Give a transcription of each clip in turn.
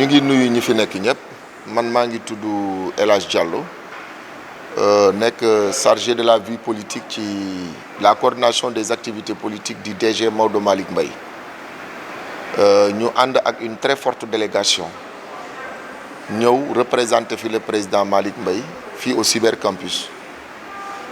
ñu ngi nuyu ñi fi nekk ñëpp man maa ngi tudd El Hadj Diallo nekk chargé de la vie politique ci la coordination des activités politiques du DG Maodo Malick Mbaye ñu ànd ak une très forte délégation ñëw représenter fi le président Malick Mbaye fii au cybercampus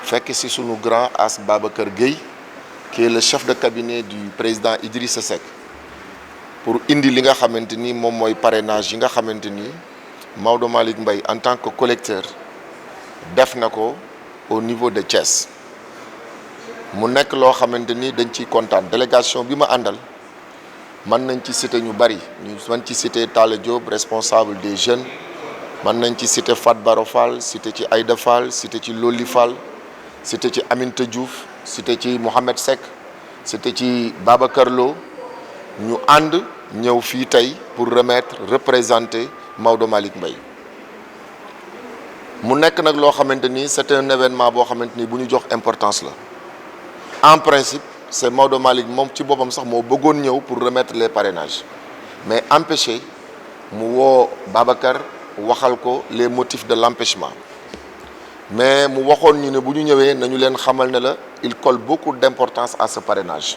fekk si sunu grand As Babacar Gueye qui est le chef de cabinet du président Idrissa Seck pour indi li nga xamante ni moom mooy parrainage yi nga xamante ni Maodo Malick Mbaye en tant que collecteur def na ko au niveau de Thiès mu nekk loo xamante ni dañ ciy kontaan délégation bi ma àndal mën nañ ci citer ñu bari ñu mën ci citer Talla Diop responsable des jeunes mën nañ ci citer Fat Baro Fall citer ci Aïda Fall citer ci Loli Fall citer ci Aminata Diouf citer ci Mohamed Seck citer ci Babacar Lo ñu ànd ñëw fii tey pour représenter Maodo Malick Mbaye mu nekk nag loo xamante ni c'est un événement boo xamante ni bu ñu jox importance la en principe c'est Maodo Malick moom ci boppam sax moo bëggoon ñëw pour remettre les parrainages mais empêché mu woo Babacar waxal ko les motifs de l'empêchement mais mu waxoon ñu ne bu ñu ñëwee nañu leen xamal ne la il colle beaucoup d'importance à ce parrainage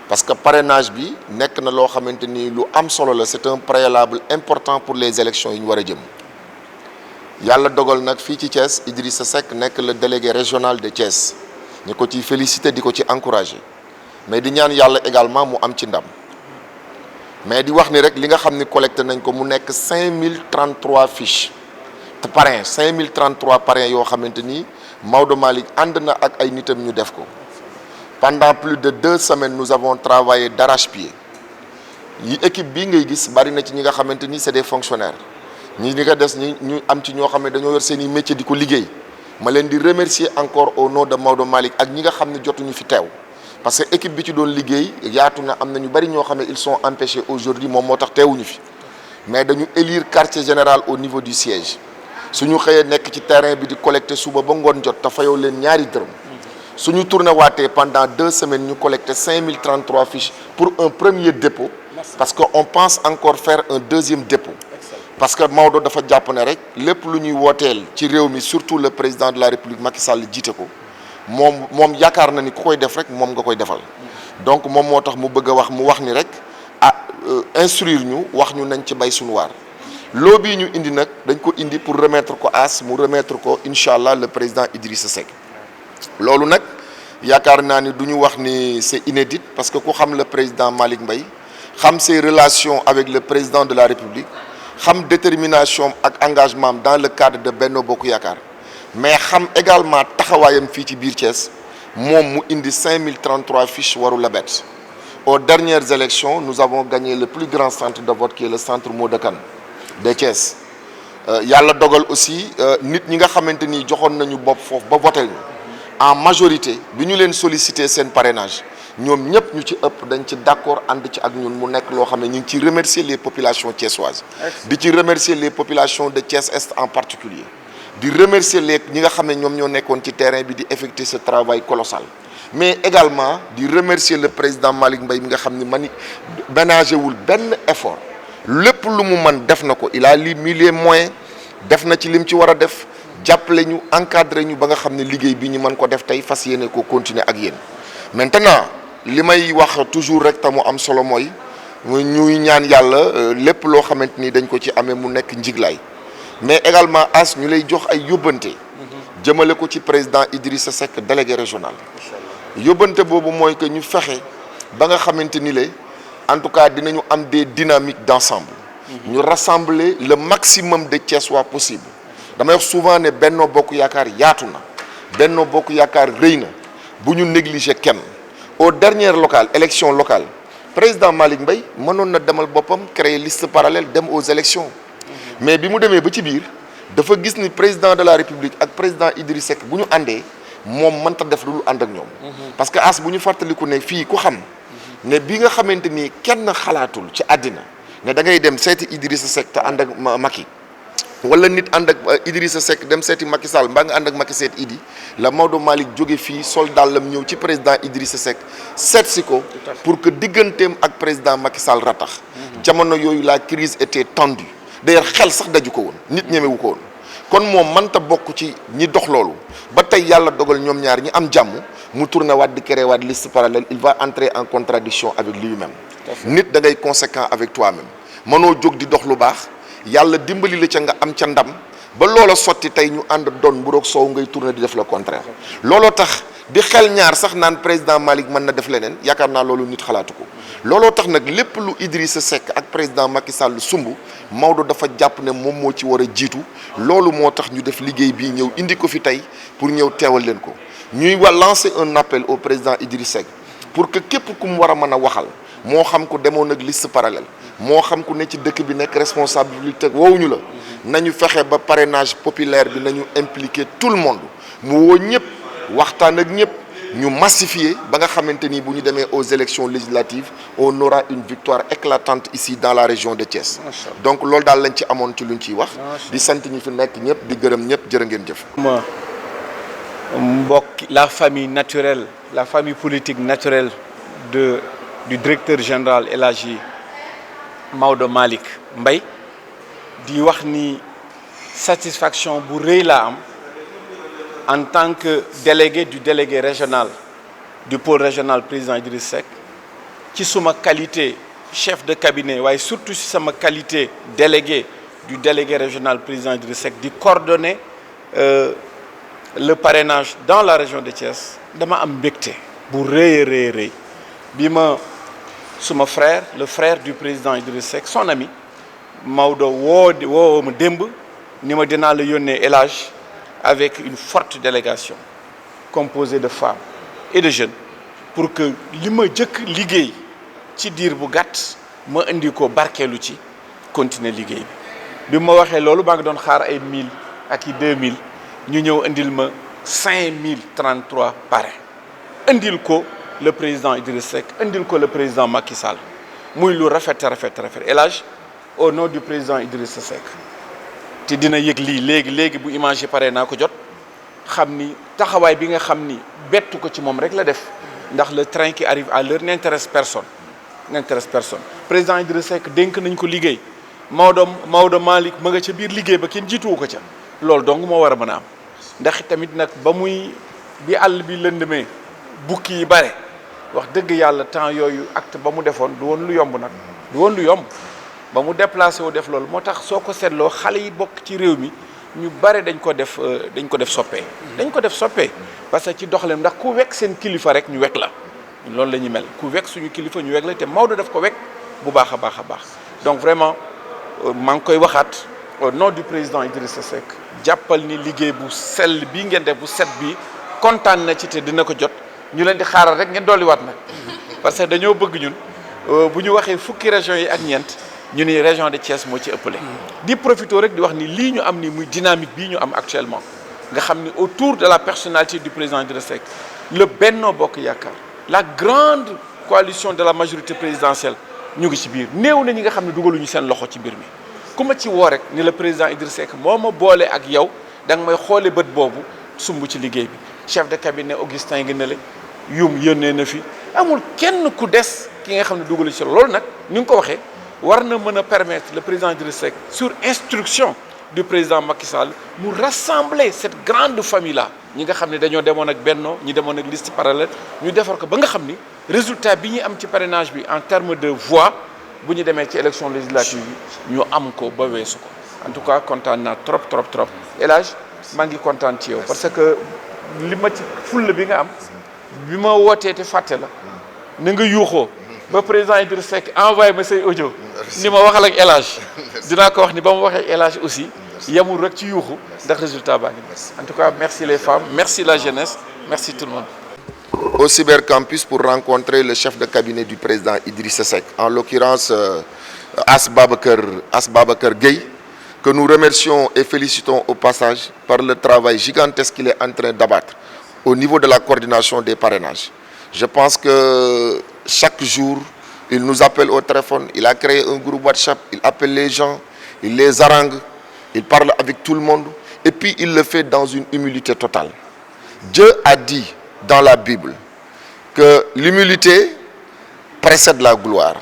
parce que parrainage bi nekk na loo xamante ni lu am solo la c'est un préalable important pour les élections yi ñu war a jëm yàlla dogal nag fii ci Thiès Idrissa Seck nekk le délégué régional de Thiès ñu ko ci féliciter di ko ci encourager mais di ñaan yàlla également mu am ci ndam mais di wax ni rek li nga xam ni collecté nañ ko mu nekk 5033 fiches te parrain 5033 parrains yoo xamante ni Maodo Malick ànd na ak ay nitam ñu def ko pendant plus de 2 semaines nous avons travaillé d'arrache-pied yi équipe bii ngay gis bari na ci ñi nga xamante ni c'est des fonctionnaires ñi nga des ñu am ci ñoo xam ne dañoo yor seen i métier di ko liggéey ma leen di remercier encore au nom de Maodo Malick ak ñi nga xam ne jotuñu fi teew parce que équipe bi ci doon liggéey yaatu na am na ñu bari ñoo xam ne ils sont empêchés aujourd'hui moom moo tax teewuñu fi mais dañu élire quartier général au niveau du siège suñu xëyee nekk ci terrain bi di collecter suba ba ngoon jot te fayoo leen ñaari dërëm suñu tourné waatee pendant 2 semaines ñu collecté 5033 fiches pour un premier dépôt parce que on pense encore faire un deuxième dépôt parce que Maodo dafa jàpp ne rek lépp lu ñuy wooteel ci réew mi surtout le président de la République Macky Sall jiite ko moom yaakaar na ni ku koy def rek moom nga koy defal donc moom moo tax mu bëgg a wax mu wax ni rek instruire ñu wax ñu nañ ci bay suñu waar loo bii ñu indi nag dañ ko indi pour remettre ko As mu remettre ko incha allah le président Idrissa Seck loolu nag yaakaar naa ni du ñu wax ni c'est inédit parce que ku xam le président Malick Mbaye xam ses relations avec le président de la République xam détermination ak engagement dans le cadre de Benno Bokk Yaakaar mais xam également taxawaayam fii ci biir Thiès moom mu indi 5033 fiches waru la bett aux dernières élections nous avons gagné le plus grand centre de vote qui est le centre Modou Kane de Thiès yàlla dogal aussi nit ñi nga xamante ni joxoon nañu bopp foofu ba voté ñu en majorité bi ñu leen solliciter seen parrainage ñoom ñëpp ñu ci ëpp dañ ci d'accord ànd ci ak ñun mu nekk loo xam ne ñu ngi ciy remercier les populations thiessoises di ci remercier les populations de Thiès Est en particulier di remercier les ñi nga xam ne ñoom ñoo nekkoon ci terrain bi di effectuer ce travail colossal mais également di remercier le président Malick Mbaye mi nga xam ne ménagé wul benn effort lépp lu mu mën def na ko il a mis les moyens def na ci lim ci war a def jàppale ñu encadré ñu ba nga xam ne liggéey bi ñu mën ko def tey fas yéene ko continuer ak yéen maintenant li may wax toujours rek te mu am solo mooy ñuy ñaan yàlla lépp loo xamante ni dañ ko ci amee mu nekk njiglaay mais également As ñu lay jox ay yóbbante jëmale ko ci président Idrissa Seck délégué régional yóbbante boobu mooy que ñu fexe ba nga xamante ni le en tout cas dinañu am des dynamiques d'ensemble ñu rassembler le maximum de Thiessois possible damay wax souvent ne Benno Bokk Yaakaar yaatu na Benno Bokk Yaakaar rëy na bu ñu négliger kenn aux dernières locales élections locales président Malick Mbaye mënoon na demal boppam créer liste parallèle dem aux élections mais bi mu demee ba ci biir dafa gis ni président de la République ak président Idrissa Seck bu ñu àndee moom mënta def lu ànd ak ñoom parce que As bu ñu fàttaliku ne fii ku xam ne bi nga xamante ni kenn xalaatul ci àddina ne da ngay dem seeti Idrissa Seck te ànd ak Macky wala nit ànd ak Idrissa Seck dem seeti Macky Sall mbaa nga ànd ak Macky seet Idi la Maodo Malick jóge fii sol dàllam ñëw ci président Idrissa Seck seet si ko pour que digganteem ak président Macky Sall ratax jamono yooyu la crise était tendue d'ailleurs xel sax daju ko woon nit ñemewu ko woon kon moom mënta bokk ci ñi dox loolu ba tey yàlla dogal ñoom ñaar ñi am jàmm mu tourné waat di créer waat liste parallèle il va entrer en contradiction avec lui-même nit da ngay conséquent avec toi-même mënoo jóg di dox lu baax yàlla dimbali la ca nga am ca ndam ba loola sotti tey ñu ànd doon mburoog soow ngay tourné di def le contraire looloo tax di xel ñaar sax naan président Malick mën na def leneen yaakaar naa loolu nit xalaatu ko looloo tax nag lépp lu Idrissa Seck ak président Macky Sall sumb Maodo dafa jàpp ne moom moo ci war a jiitu loolu moo tax ñu def liggéey bii ñëw indi ko fi tey pour ñëw teewal leen ko ñuy lancer un appel au président Idrissa Seck pour que képp ku mu war a mën a waxal moo xam ko demoon ak liste parallèle moo xam ku ne ci dëkk bi nekk responsabilité woowuñu la nañu fexe ba parrainage populaire bi nañu impliquer tout le monde mu woo ñëpp waxtaan ak ñëpp ñu massifier ba nga xamante ni bu ñu demee aux élections législatives on aura une victoire éclatante ici dans la région de Thiès. Donc loolu daal lañ ci amoon ci luñ ciy wax. di sant ñi fi nekk ñëpp di gërëm ñëpp jërë ngeen jëf. mbokk la famille naturelle la famille politique naturelle du directeur général El Hadji Maodo Malick Mbaye di wax ni satisfaction bu rëy laa am en tant que délégué du délégué régional du pôle régional président Idrissa Seck ci suma qualité chef de cabinet waaye surtout ci sama qualité délégué du délégué régional président Idrissa Seck di coordonner le parrainage dans la région de Thiès dama am mbégte bu rëy a rëy bi ma suma frère le frère du président Idrissa Seck son ami Maodo woo ma démb ni ma dinaa la yónnee El Hadj avec une forte délégation composée de femmes et de jeunes pour que li ma jëkk liggéey ci diir bu gàtt ma indi ko barkeelu ci continuer liggéey bi ma waxee loolu maa ngi doon xaar ay 1000 ak i 2000 ñu ñëw indil ma 5033 parrains indil ko le président Idrissa Seck indil ko le président Macky Sall muy lu rafet El Hadj au nom du président Idrissa Seck te dina yëg lii léegi bu image yi pare naa ko jot xam ni taxawaay bi nga xam ni bettu ko ci moom rek la def ndax le train qui arrive à l'heure n'intéresse personne président Idrissa Seck dénk nañ ko liggéey Maodo Malick ma nga ca biir liggéey ba kenn jiituwu ko ca loolu donc moo war a mën a am ndax tamit nag bi àll bi lëndëmee bukki yi bare wax dëgg yàlla temps yooyu acte ba mu defoon du woon lu yomb nag du woon lu yomb ba mu déplacé wu def loolu moo tax soo ko seetloo xale yi bokk ci réew mi ñu bare dañ ko def soppee parce que ci doxalem ndax ku wekk seen kilifa rek ñu wekk la loolu la ñuy mel ku wekk suñu kilifa ñu wekk la te Maodo daf ko wekk bu baax a baax donc vraiment maa ngi koy waxaat au nom du président Idrissa Seck jàppal ni liggéey bu sell bii ngeen def bu set bi kontaan na ci te dina ko jot ñu leen di xaaral rek ngeen dolliwaat nag parce que dañoo bëgg ñun bu ñu waxee fukki régions yi ak ñeent ñu ni région de Thiès moo ci ëppale di profiter rek di wax ni lii ñu am ni muy dynamique bii ñu am actuellement nga xam ni autour de la personnalité du président Idrissa Seck le Benno Bokk Yaakaar la grande coalition de la majorité présidentielle ñu ngi ci biir néew na ñi nga xam ne dugaluñu seen loxo ci mbir mi ku ma ci woo rek ni le président Idrissa Seck moo ma boole ak yow da nga may xoole bët boobu sumb ci liggéey bi chef de cabinet Augustin ngi ne la yónnee na fi amul kenn ku des ki nga xam ne dugalu ci loolu nag ni nga ko waxee war na mën a permettre le président Idrissa Seck sur instruction du président Macky Sall mu rassembler cette grande famille là ñi nga xam ne dañoo demoon ak Benno ñi demoon ak liste parallèle ñu defar ko ba nga xam ni résultat bi ñu am ci parrainage bi en terme de voix bu ñu demee ci élection législative bi ñu am ko ba weesu ko en tout cas kontaan naa trop El Hadj maa ngi kontaan ci yow parce que li ma ci fulla bi nga am bi ma wootee te fàtte la na nga yuuxoo ba président Idrissa Seck envoyé ma say audio ni ma waxal ak El Hadj dinaa ko wax ni ba ma waxee El Hadj aussi yemul rek ci yuuxu ndax résultat baa ngi en tout cas merci les femmes merci la jeunesse merci tout le monde. Au cybercampus pour rencontrer le chef de cabinet du président Idrissa Seck en l'occurrence As Babacar Gueye que nous remercions et félicitons au passage par le travail gigantesque qu'il est en train d'abattre au niveau de la coordination des parrainages. Je pense que chaque jour, il nous appelle au téléphone, il a créé un groupe WhatsApp, il appelle les gens, il les harangue, il parle avec tout le monde et puis il le fait dans une humilité totale. Dieu a dit dans la Bible que l'humilité précède la gloire.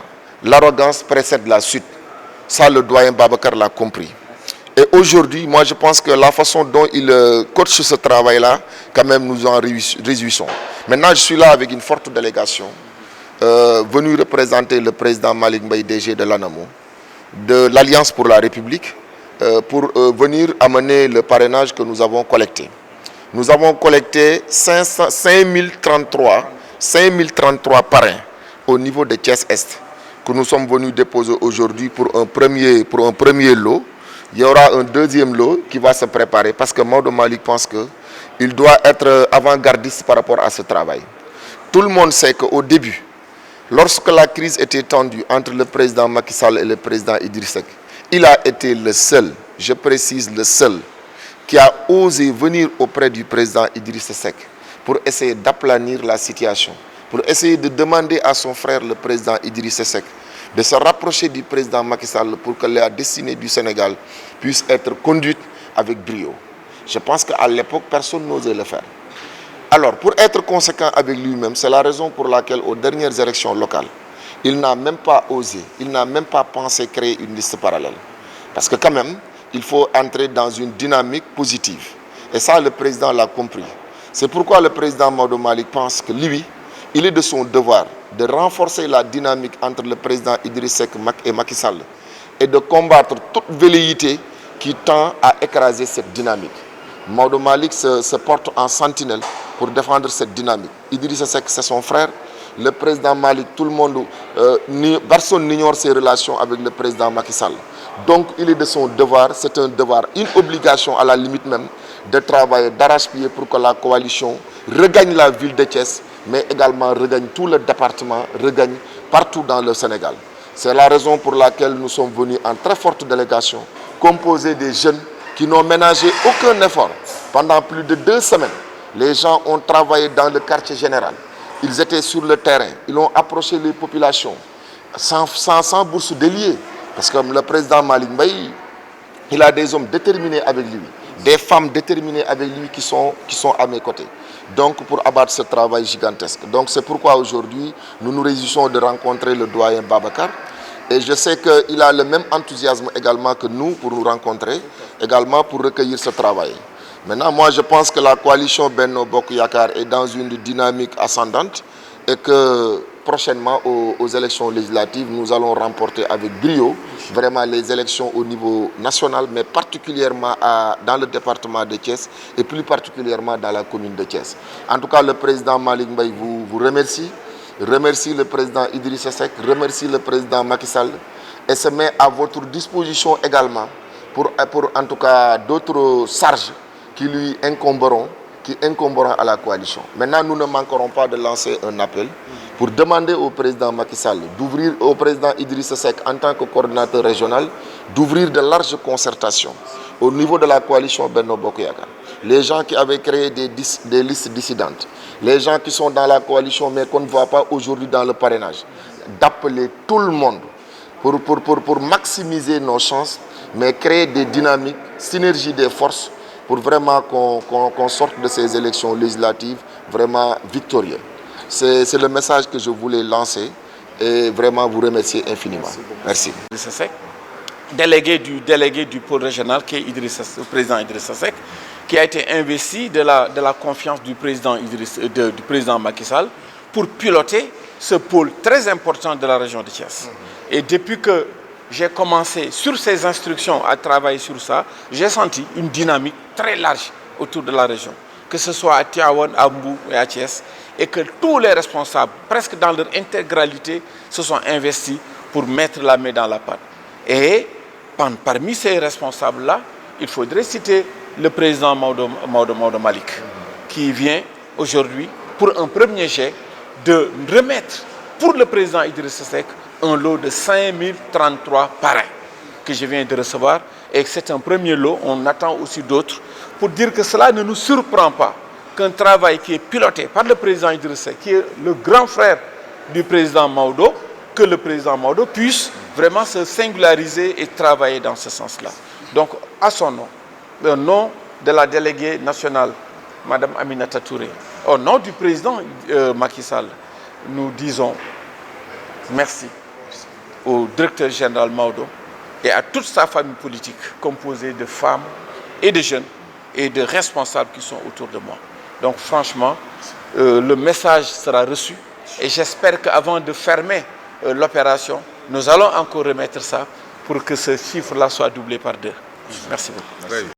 l'arrogance précède la suite. Ça, le doyen Babacar l'a compris. Et aujourd'hui, moi, je pense que la façon dont il coach ce travail-là, quand même, nous en réjouissons. Maintenant, je suis là avec une forte délégation, venue représenter le président Malick Mbaye, DG de l'ANAMO, de l'Alliance pour la République, pour venir amener le parrainage que nous avons collecté. Nous avons collecté 5033 parrains au niveau de Thiès-Est, que nous sommes venus déposer aujourd'hui pour un premier lot. Il y aura un deuxième lot qui va se préparer parce que Maodo Malick pense qu'il doit être avant-gardiste par rapport à ce travail. Tout le monde sait qu'au début, lorsque la crise était tendue entre le président Macky Sall et le président Idriss Seck, il a été le seul, je précise le seul, qui a osé venir auprès du président Idriss Seck pour essayer d'aplanir la situation, pour essayer de demander à son frère, le président Idriss Seck, de se rapprocher du président Macky Sall pour que la destinée du Sénégal puisse être conduite avec brio. Je pense qu'à l'époque, personne n'osait le faire. Alors, pour être conséquent avec lui-même, c'est la raison pour laquelle, aux dernières élections locales, il n'a même pas osé, il n'a même pas pensé créer une liste parallèle. Parce que quand même, il faut entrer dans une dynamique positive. Et ça, le président l'a compris. C'est pourquoi le président Maodo Malick pense que lui, il est de son devoir de renforcer la dynamique entre le président Idriss Seck et Macky Sall et de combattre toute velléité qui tend à écraser cette dynamique. Maodo Malick se porte en sentinelle pour défendre cette dynamique. Idriss Seck, c'est son frère. Le président Malick, tout le monde, personne n'ignore ses relations avec le président Macky Sall. Donc, il est de son devoir, c'est un devoir, une obligation à la limite même, de travailler d'arrache-pied pour que la coalition regagne la ville de Thiès, mais également regagne tout le département, regagne partout dans le Sénégal. C'est la raison pour laquelle nous sommes venus en très forte délégation, composée des jeunes qui n'ont ménagé aucun effort. Pendant plus de 2 semaines, les gens ont travaillé dans le quartier général. Ils étaient sur le terrain, ils ont approché les populations, sans bourse déliée. Parce que le président Malick Mbaye, il a des hommes déterminés avec lui, des femmes déterminées avec lui qui sont à mes côtés. Donc pour abattre ce travail gigantesque. Donc c'est pourquoi aujourd'hui, nous nous réjouissons de rencontrer le doyen Babacar. Et je sais qu'il a le même enthousiasme également que nous pour nous rencontrer, également pour recueillir ce travail. Maintenant, moi je pense que la coalition Benno Bokk Yakaar est dans une dynamique ascendante et que prochainement aux élections législatives, nous allons remporter avec brio vraiment les élections au niveau national, mais particulièrement dans le département de Thiès et plus particulièrement dans la commune de Thiès. En tout cas, le président Malick Mbaye vous remercie le président Idriss Seck, remercie le président Macky Sall et se met à votre disposition également pour en tout cas d'autres charges qui lui incomberont à la coalition. Maintenant, nous ne manquerons pas de lancer un appel pour demander au président Macky Sall, au président Idriss Seck en tant que coordinateur régional, d'ouvrir de larges concertations au niveau de la coalition Benno Bokk Yakaar. Les gens qui avaient créé des listes dissidentes, les gens qui sont dans la coalition mais qu'on ne voit pas aujourd'hui dans le parrainage, d'appeler tout le monde pour maximiser nos chances, mais créer des dynamiques, synergie des forces, pour vraiment qu'on sorte de ces élections législatives vraiment victorieux. C'est le message que je voulais lancer et vraiment vous remercier infiniment. Merci. Idrissa Seck, délégué du pôle régional qui est le président Idrissa Seck, qui a été investi de la confiance du président Macky Sall pour piloter ce pôle très important de la région de Thiès. Et depuis que j'ai commencé sur ces instructions à travailler sur ça, j'ai senti une dynamique très large autour de la région, que ce soit à Tivaouane, à Mbour et à Thiès, et que tous les responsables, presque dans leur intégralité, se sont investis pour mettre la main dans la pâte. Et parmi ces responsables-là, il faudrait citer le président Maodo Malick, qui vient aujourd'hui, pour un premier jet, de remettre pour le président Idriss Seck un lot de 5033 parrains que je viens de recevoir, et que c'est un premier lot, on attend aussi d'autres, pour dire que cela ne nous surprend pas qu'un travail qui est piloté par le président Idriss Seck, qui est le grand frère du président Maodo, que le président Maodo puisse vraiment se singulariser et travailler dans ce sens-là. Donc, à son nom, au nom de la déléguée nationale, Madame Aminata Touré, au nom du président Macky Sall, nous disons merci. au directeur général Maodo et à toute sa famille politique composée de femmes et de jeunes et de responsables qui sont autour de moi. Donc franchement, le message sera reçu et j'espère qu'avant de fermer l'opération, nous allons encore remettre ça pour que ce chiffre-là soit doublé par 2. Merci beaucoup.